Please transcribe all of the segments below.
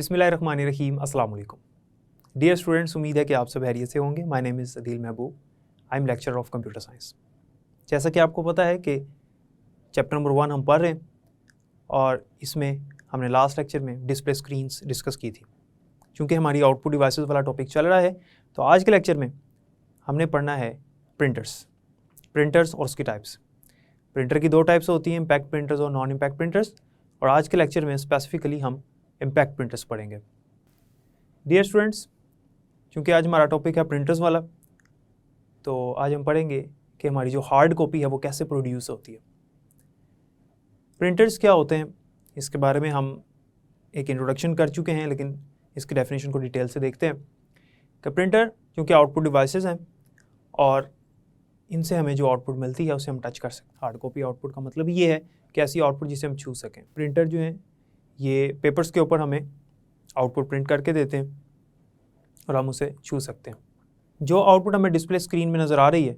बिस्मिल्लाहिर्रहमानिर्रहीम, अस्सलाम वालेकुम। डियर स्टूडेंट्स, उम्मीद है कि आप सब खैरियत से होंगे। My name is Adeel Mehboob, I am lecturer of computer science. जैसा कि आपको पता है कि चैप्टर नंबर 1 हम पढ़ रहे हैं और इसमें हमने लास्ट लेक्चर में डिस्प्ले स्क्रीन्स डिस्कस की थी। चूँकि हमारी आउटपुट डिवाइसेस वाला टॉपिक चल रहा है, तो आज के लेक्चर में हमने पढ़ना है प्रिंटर्स और उसकी टाइप्स। प्रिंटर की दो टाइप्स होती हैं, इम्पैक्ट प्रिंटर्स और नॉन इम्पैक्ट प्रिंटर्स, और आज के लेक्चर में स्पेसिफिकली हम इम्पैक्ट प्रिंटर्स पढ़ेंगे। डियर स्टूडेंट्स, क्योंकि आज हमारा टॉपिक है प्रिंटर्स वाला, तो आज हम पढ़ेंगे कि हमारी जो हार्ड कॉपी है वो कैसे प्रोड्यूस होती है। प्रिंटर्स क्या होते हैं, इसके बारे में हम एक इंट्रोडक्शन कर चुके हैं, लेकिन इसकी डेफिनेशन को डिटेल से देखते हैं कि प्रिंटर क्योंकि आउटपुट डिवाइसेस हैं और इनसे हमें जो आउटपुट मिलती है उसे हम टच कर सकते हैं। हार्ड कॉपी आउटपुट का मतलब ये है कि ऐसी आउटपुट जिसे हम छू सकें। प्रिंटर जो है ये पेपर्स के ऊपर हमें आउटपुट प्रिंट करके देते हैं और हम उसे छू सकते हैं। जो आउटपुट हमें डिस्प्ले स्क्रीन में नज़र आ रही है,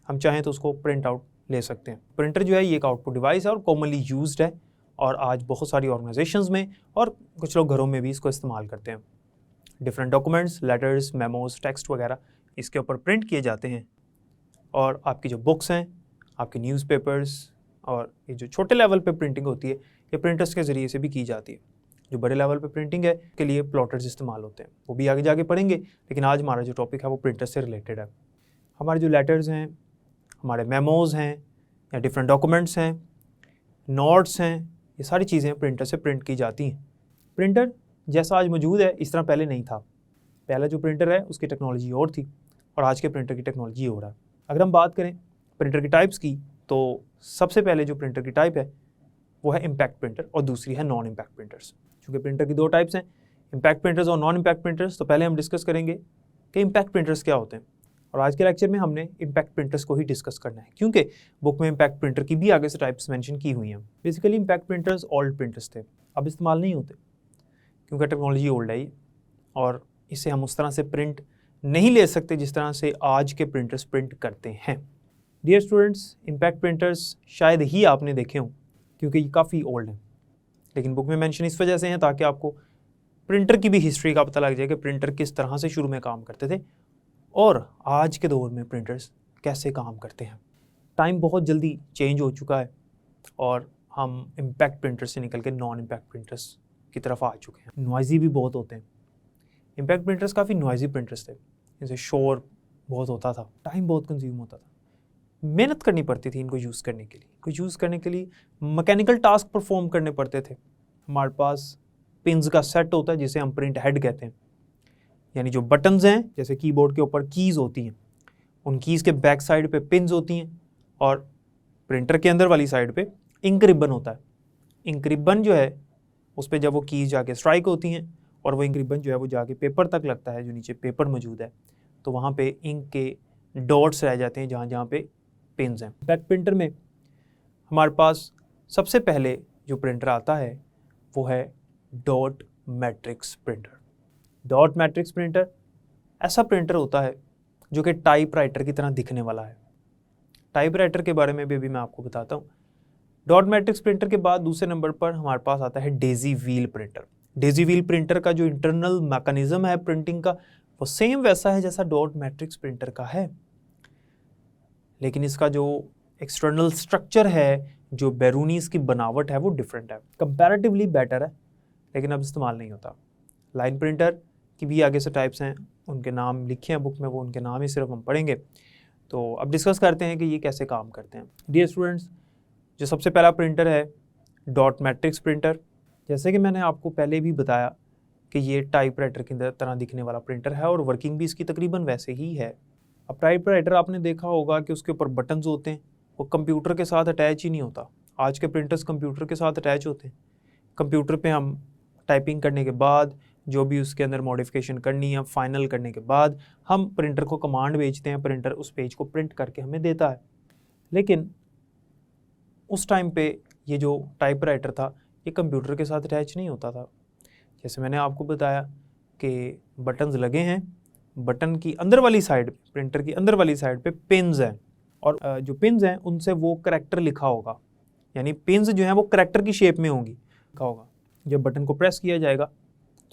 हम चाहें तो उसको प्रिंट आउट ले सकते हैं। प्रिंटर जो है ये एक आउटपुट डिवाइस है और कॉमनली यूज्ड है, और आज बहुत सारी ऑर्गेनाइजेशंस में और कुछ लोग घरों में भी इसको इस्तेमाल करते हैं। Different documents, letters, memos, text वगैरह इसके ऊपर प्रिंट किए जाते हैं, और आपकी जो बुक्स हैं, आपके न्यूज़पेपर्स, और ये जो छोटे लेवल पे प्रिंटिंग होती है ये प्रिंटर्स के ज़रिए से भी की जाती है। जो बड़े लेवल पे प्रिंटिंग है के लिए प्लॉटर्स इस्तेमाल होते हैं, वो भी आगे जाके पढ़ेंगे, लेकिन आज हमारा जो टॉपिक है वो प्रिंटर से रिलेटेड है। हमारे जो लेटर्स हैं, हमारे मेमोज़ हैं या डिफरेंट डॉक्यूमेंट्स हैं, नोट्स हैं, ये सारी चीज़ें प्रिंटर से प्रिंट की जाती हैं। प्रिंटर जैसा आज मौजूद है इस तरह पहले नहीं था। पहला जो प्रिंटर है उसकी टेक्नोलॉजी और थी और आज के प्रिंटर की टेक्नोलॉजी और है। अगर हम बात करें प्रिंटर की टाइप्स की, तो सबसे पहले जो प्रिंटर की टाइप है वो है इम्पैक्ट प्रिंटर और दूसरी है नॉन इम्पैक्ट प्रिंटर्स। क्योंकि प्रिंटर की दो टाइप्स हैं, इम्पैक्ट प्रिंटर्स और नॉन इम्पैक्ट प्रिंटर्स, तो पहले हम डिस्कस करेंगे कि इम्पैक्ट प्रिंटर्स क्या होते हैं, और आज के लेक्चर में हमने इम्पैक्ट प्रिंटर्स को ही डिस्कस करना है, क्योंकि बुक में इम्पैक्ट प्रिंटर की भी आगे से टाइप्स मेंशन की हुई हैं। Basically impact printers old printers थे, अब इस्तेमाल नहीं होते क्योंकि टेक्नोलॉजी ओल्ड है ये, और इसे हम उस तरह से प्रिंट नहीं ले सकते जिस तरह से आज के प्रिंटर्स प्रिंट करते हैं। डियर स्टूडेंट्स, इम्पैक्ट प्रिंटर्स शायद ही आपने देखे हों क्योंकि ये काफ़ी ओल्ड हैं, लेकिन बुक में मेंशन इस वजह से हैं ताकि आपको प्रिंटर की भी हिस्ट्री का पता लग जाए कि प्रिंटर किस तरह से शुरू में काम करते थे और आज के दौर में प्रिंटर्स कैसे काम करते हैं। टाइम बहुत जल्दी चेंज हो चुका है और हम इम्पैक्ट प्रिंटर से निकल के नॉन इम्पैक्ट प्रिंटर्स की तरफ आ चुके हैं। नॉइज़ी भी बहुत होते हैं। इम्पैक्ट प्रिंटर्स काफ़ी नॉइज़ी प्रिंटर्स थे, जैसे शोर बहुत होता था, टाइम बहुत कंज्यूम होता था, मेहनत करनी पड़ती थी इनको यूज़ करने के लिए। कोई यूज़ करने के लिए मैकेनिकल टास्क परफॉर्म करने पड़ते थे। हमारे पास पिन्स का सेट होता है जिसे हम प्रिंट हेड कहते हैं, यानी जो बटन्स हैं जैसे कीबोर्ड के ऊपर कीज़ होती हैं, उन कीज़ के बैक साइड पे पिन्स होती हैं, और प्रिंटर के अंदर वाली साइड पे इंक रिबन होता है। इंक रिबन जो है उस पर जब वो कीज़ जाके स्ट्राइक होती हैं और वो इंक रिबन जो है वो जाके पेपर तक लगता है, जो नीचे पेपर मौजूद है, तो वहाँ पे इंक के डॉट्स रह जाते हैं जहाँ जहाँ पे पिन्स हैं। इम्पैक्ट प्रिंटर में हमारे पास सबसे पहले जो प्रिंटर आता है वो है dot matrix printer. Dot matrix printer ऐसा प्रिंटर होता है जो कि टाइपराइटर की तरह दिखने वाला है। टाइपराइटर के बारे में भी अभी मैं आपको बताता हूँ। डॉट मैट्रिक्स प्रिंटर के बाद दूसरे नंबर पर हमारे पास आता है daisy wheel printer. Daisy wheel printer का जो इंटरनल मैकेनिज्म है प्रिंटिंग का वो सेम वैसा है जैसा डॉट मैट्रिक्स प्रिंटर का है, लेकिन इसका जो एक्सटर्नल स्ट्रक्चर है, जो बैरूनीज की बनावट है, वो डिफरेंट है, कंपैरेटिवली बेटर है, लेकिन अब इस्तेमाल नहीं होता। लाइन प्रिंटर की भी आगे से टाइप्स हैं, उनके नाम लिखे हैं बुक में, वो उनके नाम ही सिर्फ हम पढ़ेंगे। तो अब डिस्कस करते हैं कि ये कैसे काम करते हैं। डियर स्टूडेंट्स, जो सबसे पहला प्रिंटर है डॉट मैट्रिक्स प्रिंटर, जैसे कि मैंने आपको पहले भी बताया कि ये टाइपराइटर की तरह दिखने वाला प्रिंटर है और वर्किंग भी इसकी तकरीबन वैसे ही है। अब टाइपराइटर आपने देखा होगा कि उसके ऊपर बटन्स होते हैं, वो कंप्यूटर के साथ अटैच ही नहीं होता। आज के प्रिंटर्स कंप्यूटर के साथ अटैच होते हैं। कंप्यूटर पे हम टाइपिंग करने के बाद जो भी उसके अंदर मॉडिफिकेशन करनी है, फाइनल करने के बाद हम प्रिंटर को कमांड भेजते हैं, प्रिंटर उस पेज को प्रिंट करके हमें देता है। लेकिन उस टाइम पे ये जो टाइपराइटर था ये कंप्यूटर के साथ अटैच नहीं होता था। जैसे मैंने आपको बताया कि बटन्स लगे हैं, बटन की अंदर वाली साइड, प्रिंटर की अंदर वाली साइड पे पिन्स हैं, और जो पिन्स हैं उनसे वो करैक्टर लिखा होगा, यानी पिन्स जो हैं वो करैक्टर की शेप में होंगी, लिखा होगा। जब बटन को प्रेस किया जाएगा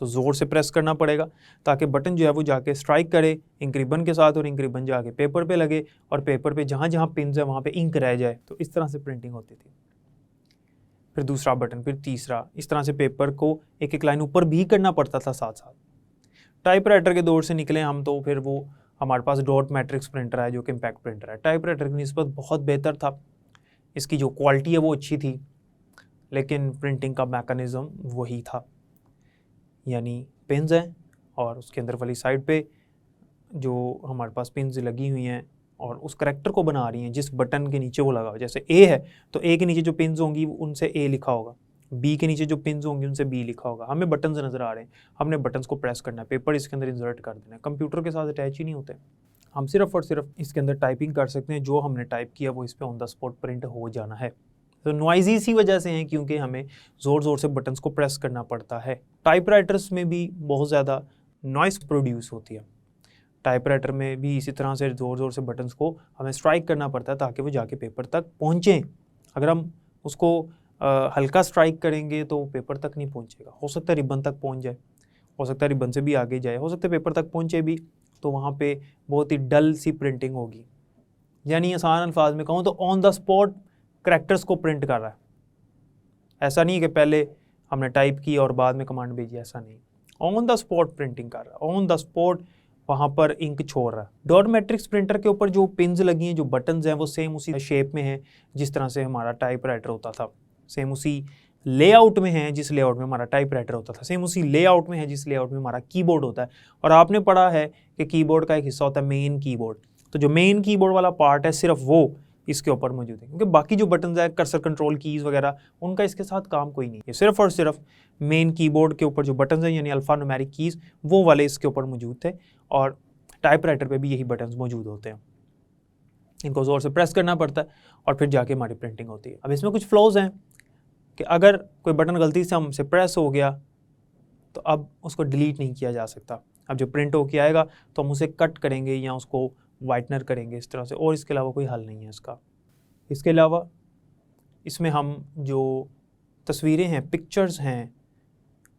तो ज़ोर से प्रेस करना पड़ेगा ताकि बटन जो है वो जाके स्ट्राइक करे इंक रिबन के साथ और इंक रिबन जाके पेपर पे लगे और पेपर पे जहाँ जहाँ पिन्स है वहाँ पे इंक रह जाए। तो इस तरह से प्रिंटिंग होती थी। फिर दूसरा बटन, फिर तीसरा, इस तरह से पेपर को एक एक लाइन ऊपर भी करना पड़ता था साथ साथ। टाइपराइटर के दौर से निकले हम तो फिर वो हमारे पास डॉट मैट्रिक्स प्रिंटर है जो कि इम्पैक्ट प्रिंटर है। टाइपराइटर की निस्बत बहुत बेहतर था, इसकी जो क्वालिटी है वो अच्छी थी, लेकिन प्रिंटिंग का मैकेनिज़्म वही था, यानी पिन्स हैं और उसके अंदर वाली साइड पे जो हमारे पास पिन्स लगी हुई हैं और उस करैक्टर को बना रही हैं जिस बटन के नीचे वो लगा हो। जैसे ए है तो ए के नीचे जो पिन्स होंगी उनसे ए लिखा होगा, बी के नीचे जो पिन्स होंगी उनसे बी लिखा होगा। हमें बटन्स नज़र आ रहे हैं, हमने बटन्स को प्रेस करना है, पेपर इसके अंदर इंसर्ट कर देना है। कंप्यूटर के साथ अटैच ही नहीं होते, हम सिर्फ और सिर्फ इसके अंदर टाइपिंग कर सकते हैं, जो हमने टाइप किया वो इस पर ऑन द स्पॉट प्रिंट हो जाना है। तो नॉइज़ी इसी वजह से हैं क्योंकि हमें ज़ोर ज़ोर से बटन्स को प्रेस करना पड़ता है। टाइपराइटर्स में भी बहुत ज़्यादा नॉइस प्रोड्यूस होती है, टाइपराइटर में भी इसी तरह से ज़ोर ज़ोर से बटन्स को हमें स्ट्राइक करना पड़ता है ताकि वो जाके पेपर तक पहुँचें। अगर हम उसको हल्का स्ट्राइक करेंगे तो पेपर तक नहीं पहुँचेगा, हो सकता है रिबन तक पहुँच जाए, हो सकता है रिबन से भी आगे जाए, हो सकता है पेपर तक पहुँचे भी, तो वहाँ पे बहुत ही डल सी प्रिंटिंग होगी। यानी आसान अल्फाज में कहूँ तो ऑन द स्पॉट करैक्टर्स को प्रिंट कर रहा है। ऐसा नहीं कि पहले हमने टाइप की और बाद में कमांड भेजी, ऐसा नहीं, ऑन द स्पॉट प्रिंटिंग कर रहा है, ऑन द स्पॉट वहाँ पर इंक छोड़ रहा है। डॉट मैट्रिक्स प्रिंटर के ऊपर जो पिन्स लगी हैं, जो बटन्स हैं, वो सेम उसी शेप में हैं जिस तरह से हमारा टाइपराइटर होता था, सेम उसी लेआउट में है जिस लेआउट में हमारा टाइपराइटर होता था, सेम उसी लेआउट में है जिस लेआउट में हमारा कीबोर्ड होता है। और आपने पढ़ा है कि कीबोर्ड का एक हिस्सा होता है मेन कीबोर्ड, तो जो मेन कीबोर्ड वाला पार्ट है सिर्फ वो इसके ऊपर मौजूद है, क्योंकि बाकी जो बटन्स है, कर्सर कंट्रोल कीज़ वगैरह, उनका इसके साथ काम कोई नहीं है। सिर्फ और सिर्फ मेन कीबोर्ड के ऊपर जो बटन्स हैं यानी अल्फ़ा न्यूमेरिक कीज़ वो वाले इसके ऊपर मौजूद थे, और टाइपराइटर पे भी यही बटन्स मौजूद होते हैं। इनको ज़ोर से प्रेस करना पड़ता है और फिर जाके हमारी प्रिंटिंग होती है। अब इसमें कुछ फ्लॉज हैं कि अगर कोई बटन गलती से हमसे प्रेस हो गया तो अब उसको डिलीट नहीं किया जा सकता। अब जो प्रिंट होके आएगा तो हम उसे कट करेंगे या उसको वाइटनर करेंगे इस तरह से, और इसके अलावा कोई हल नहीं है इसका। इसके अलावा इसमें हम जो तस्वीरें हैं, पिक्चर्स हैं,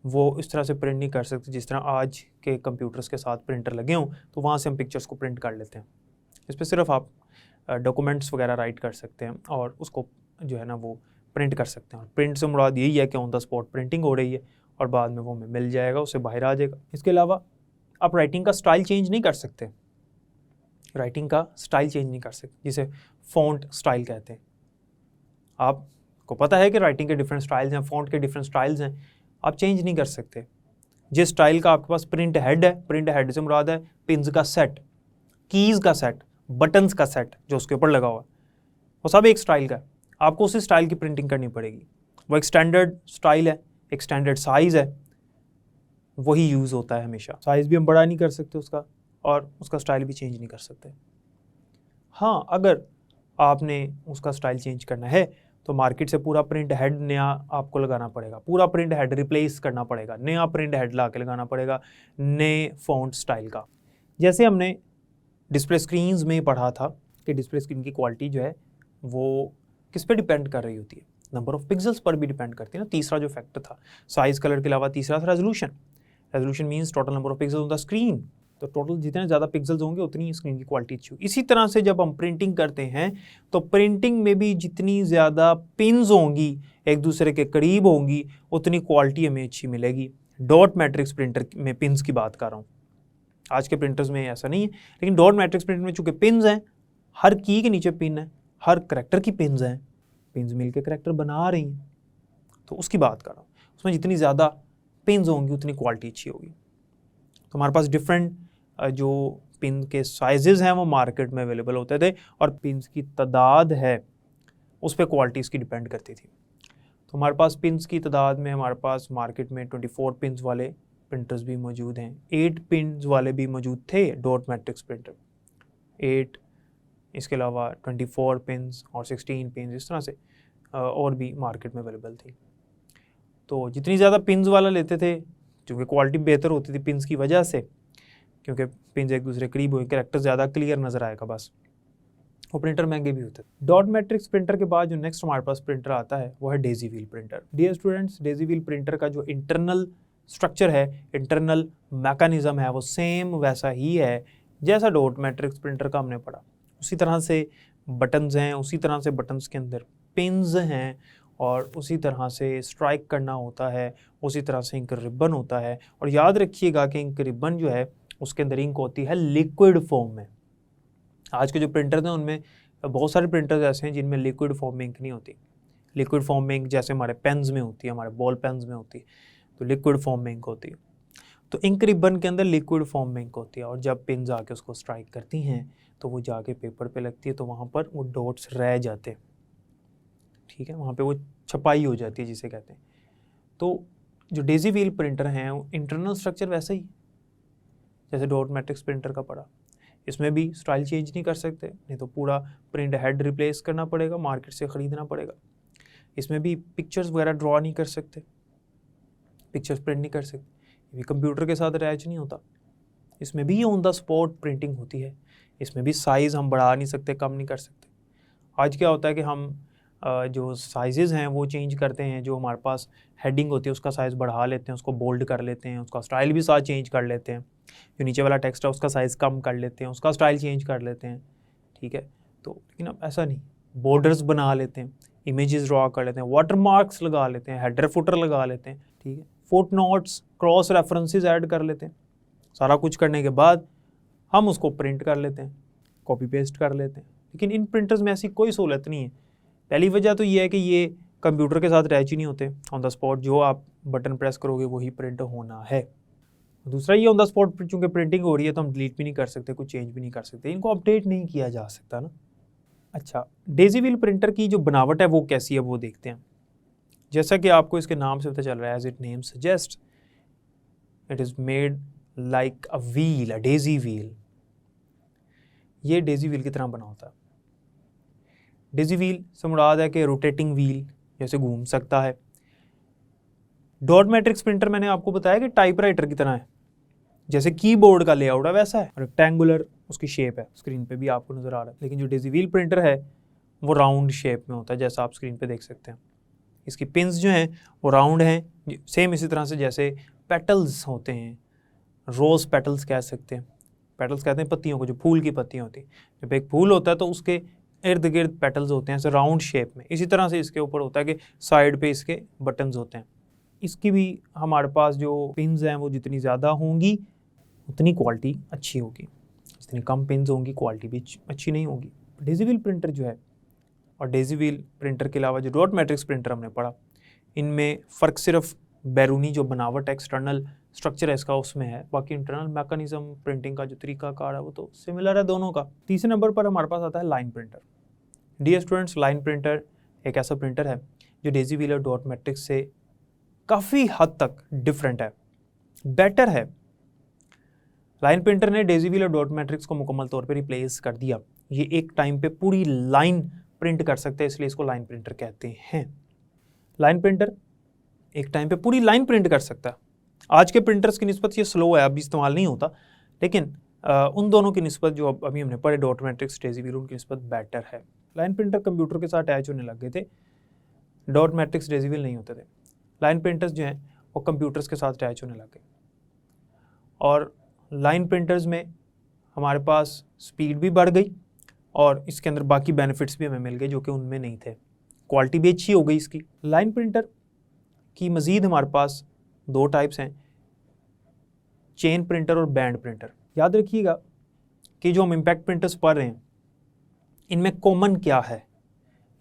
वो इस तरह से प्रिंट नहीं कर सकते जिस तरह आज के कंप्यूटर्स के साथ प्रिंटर लगे हों तो वहाँ से हम पिक्चर्स को प्रिंट कर लेते हैं। इस पर सिर्फ आप डॉक्यूमेंट्स वगैरह राइट कर सकते हैं और उसको जो है ना वो प्रिंट कर सकते हैं। और प्रिंट से मुराद यही है कि ऑन द स्पॉट प्रिंटिंग हो रही है और बाद में वो हमें मिल जाएगा, उससे बाहर आ जाएगा। इसके अलावा आप राइटिंग का स्टाइल चेंज नहीं कर सकते, राइटिंग का स्टाइल चेंज नहीं कर सकते, जिसे फ़ॉन्ट स्टाइल कहते हैं। आपको पता है कि राइटिंग के डिफरेंट स्टाइल्स हैं, फ़ॉन्ट के डिफरेंट स्टाइल्स हैं, आप चेंज नहीं कर सकते। जिस स्टाइल का आपके पास प्रिंट हेड है, प्रिंट हेड से मुराद है पिन्स का सेट, कीज़ का सेट, बटन्स का सेट जो उसके ऊपर लगा हुआ है, वो सब एक स्टाइल का है। आपको उसी स्टाइल की प्रिंटिंग करनी पड़ेगी। वो एक स्टैंडर्ड स्टाइल है, एक स्टैंडर्ड साइज़ है, वही यूज़ होता है हमेशा। साइज़ भी हम बड़ा नहीं कर सकते उसका, और उसका स्टाइल भी चेंज नहीं कर सकते। हाँ, अगर आपने उसका स्टाइल चेंज करना है तो मार्केट से पूरा प्रिंट हेड नया आपको लगाना पड़ेगा, पूरा प्रिंट हेड रिप्लेस करना पड़ेगा, नया प्रिंट हेड ला के लगाना पड़ेगा नए फ़ॉन्ट स्टाइल का। जैसे हमने डिस्प्ले स्क्रीन्स में पढ़ा था कि डिस्प्ले स्क्रीन की क्वालिटी जो है वो किस पे डिपेंड कर रही होती है, नंबर ऑफ पिक्सल्स पर भी डिपेंड करती है ना। तीसरा जो फैक्टर था साइज़, कलर के अलावा तीसरा था resolution. Resolution means total number of pixels on the screen, तो टोटल जितने ज़्यादा पिक्सल्स होंगे उतनी स्क्रीन की क्वालिटी अच्छी होगी। इसी तरह से जब हम प्रिंटिंग करते हैं तो प्रिंटिंग में भी जितनी ज़्यादा पिन्स होंगी, एक दूसरे के करीब होंगी, उतनी क्वालिटी हमें अच्छी मिलेगी। डॉट मैट्रिक्स प्रिंटर में पिन्स की बात कर रहा हूँ, आज के प्रिंटर्स में ऐसा नहीं है, लेकिन डॉट मैट्रिक्स प्रिंटर में चूँकि पिन्स हैं, हर की के नीचे पिन है, हर करैक्टर की पिन्स हैं, पिन्स मिलकर करैक्टर बना रही हैं, तो उसकी बात कर रहा हूँ। उसमें जितनी ज़्यादा पिन्स होंगी उतनी क्वालिटी अच्छी होगी। तो हमारे पास डिफरेंट जो पिन के साइजेस हैं वो मार्केट में अवेलेबल होते थे, और पिन्स की तादाद है उस पर क्वालिटी इसकी डिपेंड करती थी। तो हमारे पास पिन्स की तादाद में हमारे पास मार्केट में 24 पिन्स वाले प्रिंटर्स भी मौजूद हैं, 8 पिन्स वाले भी मौजूद थे डॉट मैट्रिक्स प्रिंटर, 8, इसके अलावा 24 पिन्स और 16 पिन्स, इस तरह से और भी मार्केट में अवेलेबल थी। तो जितनी ज़्यादा पिन्स वाला लेते थे, क्योंकि क्वालिटी बेहतर होती थी पिन्स की वजह से, क्योंकि पिन्स एक दूसरे करीब हुए, कैरेक्टर ज़्यादा क्लियर नज़र आएगा बस, वो प्रिंटर महंगे भी होते थे। डॉट मैट्रिक्स प्रिंटर के बाद जो नेक्स्ट हमारे पास प्रिंटर आता है वो है daisy wheel printer. Dear students, daisy wheel printer का जो इंटरनल स्ट्रक्चर है, इंटरनल मैकेनिज्म है, वो सेम वैसा ही है जैसा डॉट मैट्रिक्स प्रिंटर का हमने पढ़ा। उसी तरह से बटन्स हैं, उसी तरह से बटन्स के अंदर पिन्स हैं, और उसी तरह से स्ट्राइक करना होता है, उसी तरह से इंक रिबन होता है। और याद रखिएगा कि इंक रिबन जो है उसके अंदर इंक होती है लिक्विड फॉर्म में। आज के जो प्रिंटर हैं उनमें बहुत सारे प्रिंटर्स ऐसे हैं जिनमें लिक्विड फॉर्म में इंक नहीं होती। लिक्विड फॉर्म में इंक जैसे हमारे पेन्स में होती है, हमारे बॉल पेन्स में होती है, तो लिक्विड फॉर्म में इंक होती है। तो इंक रिबन के अंदर लिक्विड फॉर्म में इंक होती है, और जब पिन जाके उसको स्ट्राइक करती हैं तो वो जाके पेपर पे लगती है, तो वहाँ पर वो डॉट्स रह जाते हैं, ठीक है, वहाँ पे वो छपाई हो जाती है जिसे कहते हैं। तो जो डेजी व्हील प्रिंटर हैं इंटरनल स्ट्रक्चर वैसा ही जैसे डॉट मैट्रिक्स प्रिंटर का पड़ा। इसमें भी स्टाइल चेंज नहीं कर सकते, नहीं तो पूरा प्रिंट हेड रिप्लेस करना पड़ेगा, मार्केट से ख़रीदना पड़ेगा। इसमें भी पिक्चर्स वगैरह ड्रॉ नहीं कर सकते, पिक्चर्स प्रिंट नहीं कर सकते, ये भी कंप्यूटर के साथ अटैच नहीं होता। इसमें भी ऑन द स्पॉट प्रिंटिंग होती है, इसमें भी साइज़ हम बढ़ा नहीं सकते, कम नहीं कर सकते। आज क्या होता है कि हम जो साइजेज़ हैं वो चेंज करते हैं, जो हमारे पास हेडिंग होती है उसका साइज़ बढ़ा लेते हैं, उसको बोल्ड कर लेते हैं, उसका स्टाइल भी साथ चेंज कर लेते हैं, जो नीचे वाला टेक्स्ट है उसका साइज़ कम कर लेते हैं, उसका स्टाइल चेंज कर लेते हैं, ठीक है। तो लेकिन अब ऐसा नहीं, बॉर्डर्स बना लेते हैं, इमेजेस ड्रॉ कर लेते हैं, वाटर मार्क्स लगा लेते हैं, हेडर फुटर लगा लेते हैं, ठीक है, foot notes, cross references add कर लेते हैं। सारा कुछ करने के बाद हम उसको प्रिंट कर लेते हैं, कॉपी पेस्ट कर लेते हैं। लेकिन इन प्रिंटर्स में ऐसी कोई सहूलत नहीं है। पहली वजह तो ये है कि ये कंप्यूटर के साथ अटैच ही नहीं होते, ऑन द स्पॉट जो आप बटन प्रेस करोगे वही प्रिंट होना है। दूसरा ये ऑन द स्पॉट चूँकि प्रिंटिंग हो रही है तो हम डिलीट भी नहीं कर सकते, कुछ चेंज भी नहीं कर सकते, इनको अपडेट नहीं किया जा सकता ना। अच्छा, डेजी व्हील प्रिंटर की जो बनावट है वो कैसी है वो देखते हैं। जैसा कि आपको इसके नाम से पता चल रहा है, as it name suggest, it is made like a wheel, a daisy wheel. ये डेजी व्हील की तरह बना होता है। डेजी व्हील से मुराद है कि रोटेटिंग व्हील जैसे घूम सकता है। डॉट मैट्रिक्स प्रिंटर मैंने आपको बताया कि टाइपराइटर की तरह है, जैसे कीबोर्ड का लेआउट है वैसा है, रेक्टेंगुलर उसकी शेप है, स्क्रीन पे भी आपको नज़र आ रहा है। लेकिन जो डेजी व्हील प्रिंटर है वो राउंड शेप में होता है, जैसा आप स्क्रीन पे देख सकते हैं। इसकी पिन्स जो हैं वो राउंड हैं, सेम इसी तरह से जैसे पेटल्स होते हैं, रोज़ पेटल्स कह सकते हैं। पेटल्स कहते हैं पत्तियों को, जो फूल की पत्तियाँ होती हैं। जब एक फूल होता है तो उसके इर्द गिर्द पेटल्स होते हैं ऐसे राउंड शेप में। इसी तरह से इसके ऊपर होता है कि साइड पे इसके बटन्स होते हैं। इसकी भी हमारे पास जो पिन्स हैं वो जितनी ज़्यादा होंगी उतनी क्वालिटी अच्छी होगी, जितनी कम पिन्स होंगी क्वालिटी भी अच्छी नहीं होगी। डेजी व्हील प्रिंटर जो है और डेजी व्हील प्रिंटर के अलावा जो डॉट मैट्रिक्स प्रिंटर हमने पढ़ा, इनमें फ़र्क सिर्फ बैरूनी जो बनावट एक्सटर्नल स्ट्रक्चर है इसका उसमें है, बाकी इंटरनल मैकेनिज्म प्रिंटिंग का जो तरीकाकार है वो तो सिमिलर है दोनों का। तीसरे नंबर पर हमारे पास आता है line printer. Dear students, line printer एक ऐसा प्रिंटर है जो डेजी व्हील और डॉट मैट्रिक्स से काफ़ी हद तक डिफरेंट है, बेटर है। लाइन प्रिंटर ने डेजी व्हील और डॉट मैट्रिक्स को मुकम्मल तौर पर रिप्लेस कर दिया। ये एक टाइम पे पूरी लाइन प्रिंट कर सकते हैं, इसलिए इसको लाइन प्रिंटर कहते हैं। लाइन प्रिंटर एक टाइम पे पूरी लाइन प्रिंट कर सकता है। आज के प्रिंटर्स की निस्बत ये स्लो है, अभी इस्तेमाल नहीं होता, लेकिन उन दोनों की निस्बत जो अभी हमने पढ़े डॉट मैट्रिक्स डेजी व्हील, उनकी निस्बत बेटर है। लाइन प्रिंटर कंप्यूटर के साथ अटैच होने लग गए थे, डॉट मैट्रिक्स डेजी व्हील नहीं होते थे। लाइन प्रिंटर्स जो हैं वो कंप्यूटर्स के साथ अटैच होने लग गए, और लाइन प्रिंटर्स में हमारे पास स्पीड भी बढ़ गई और इसके अंदर बाकी बेनिफिट्स भी हमें मिल गए जो कि उनमें नहीं थे। क्वालिटी भी अच्छी हो गई इसकी। लाइन प्रिंटर की मज़ीद हमारे पास दो टाइप्स हैं, चेन प्रिंटर और बैंड प्रिंटर। याद रखिएगा कि जो हम इम्पैक्ट प्रिंटर्स पढ़ रहे हैं इनमें कॉमन क्या है।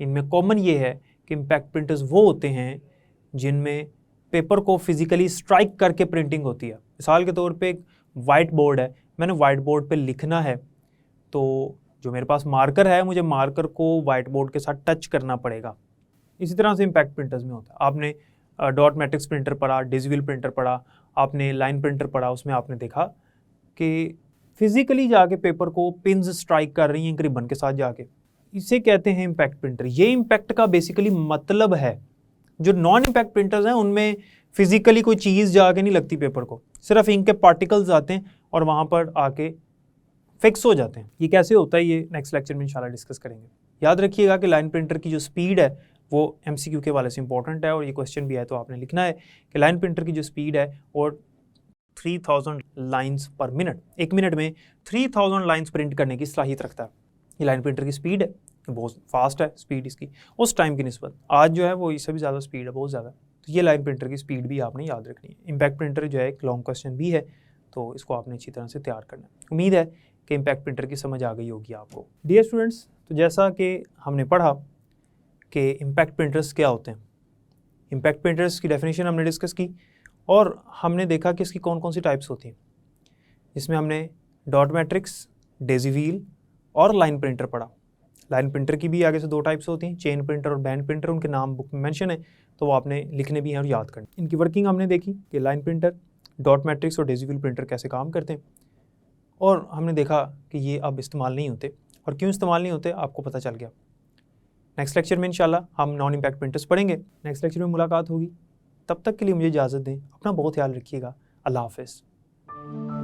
इनमें कॉमन ये है कि इम्पैक्ट प्रिंटर्स वो होते हैं जिनमें पेपर को फिजिकली स्ट्राइक करके प्रिंटिंग होती है। मिसाल के तौर पे एक वाइट बोर्ड है, मैंने वाइट बोर्ड पे लिखना है, तो जो मेरे पास मार्कर है मुझे मार्कर को वाइट बोर्ड के साथ टच करना पड़ेगा। इसी तरह से इम्पैक्ट प्रिंटर्स में होता है। आपने डॉट मैट्रिक्स प्रिंटर पढ़ा, डेजी व्हील प्रिंटर पढ़ा, आपने लाइन प्रिंटर पढ़ा, उसमें आपने देखा कि फिजिकली जाके पेपर को पिन्स स्ट्राइक कर रही हैं रिबन के साथ जाके, इसे कहते हैं इम्पैक्ट प्रिंटर। ये इम्पैक्ट का बेसिकली मतलब है। जो नॉन इम्पैक्ट प्रिंटर्स हैं उनमें फिजिकली कोई चीज़ जाके नहीं लगती पेपर को, सिर्फ इंक के पार्टिकल्स आते हैं और वहाँ पर आके फिक्स हो जाते हैं। ये कैसे होता है ये नेक्स्ट लेक्चर में इंशाल्लाह डिस्कस करेंगे। याद रखिएगा कि लाइन प्रिंटर की जो स्पीड है वो MCQ के वाले से इंपॉर्टेंट है और ये क्वेश्चन भी है, तो आपने लिखना है कि लाइन प्रिंटर की जो स्पीड है वो 3000 लाइन्स पर मिनट, एक मिनट में 3000 लाइन्स प्रिंट करने की सलाहियत रखता है। ये लाइन प्रिंटर की स्पीड है, बहुत फास्ट है स्पीड इसकी उस टाइम की निस्बत। आज जो है वो इससे भी ज़्यादा स्पीड है, बहुत ज़्यादा। तो ये लाइन प्रिंटर की स्पीड भी आपने याद रखनी है। इम्पैक्ट प्रिंटर जो है एक लॉन्ग क्वेश्चन भी है, तो इसको आपने अच्छी तरह से तैयार करना है। उम्मीद है कि इम्पैक्ट प्रिंटर की समझ आ गई होगी आपको। डियर स्टूडेंट्स, तो जैसा कि हमने पढ़ा कि इम्पैक्ट प्रिंटर्स क्या होते हैं, इम्पैक्ट प्रिंटर्स की डेफिनेशन हमने डिस्कस की और हमने देखा कि इसकी कौन कौन सी टाइप्स होती हैं। इसमें हमने डॉट मैट्रिक्स, डेजी व्हील और लाइन प्रिंटर पढ़ा। लाइन प्रिंटर की भी आगे से 2 टाइप्स होती हैं, चेन प्रिंटर और बैंड प्रिंटर। उनके नाम बुक में मेंशन है, तो वो आपने लिखने भी हैं और याद करने। इनकी वर्किंग हमने देखी कि लाइन प्रिंटर, डॉट मैट्रिक्स और डेजी व्हील प्रिंटर कैसे काम करते हैं, और हमने देखा कि ये अब इस्तेमाल नहीं होते और क्यों इस्तेमाल नहीं होते आपको पता चल गया। नेक्स्ट लेक्चर में इंशाल्लाह हम नॉन इम्पैक्ट प्रिंटर्स पढ़ेंगे। नेक्स्ट लेक्चर में मुलाकात होगी, तब तक के लिए मुझे इजाज़त दें। अपना बहुत ख्याल रखिएगा। अल्लाह हाफ़िज़।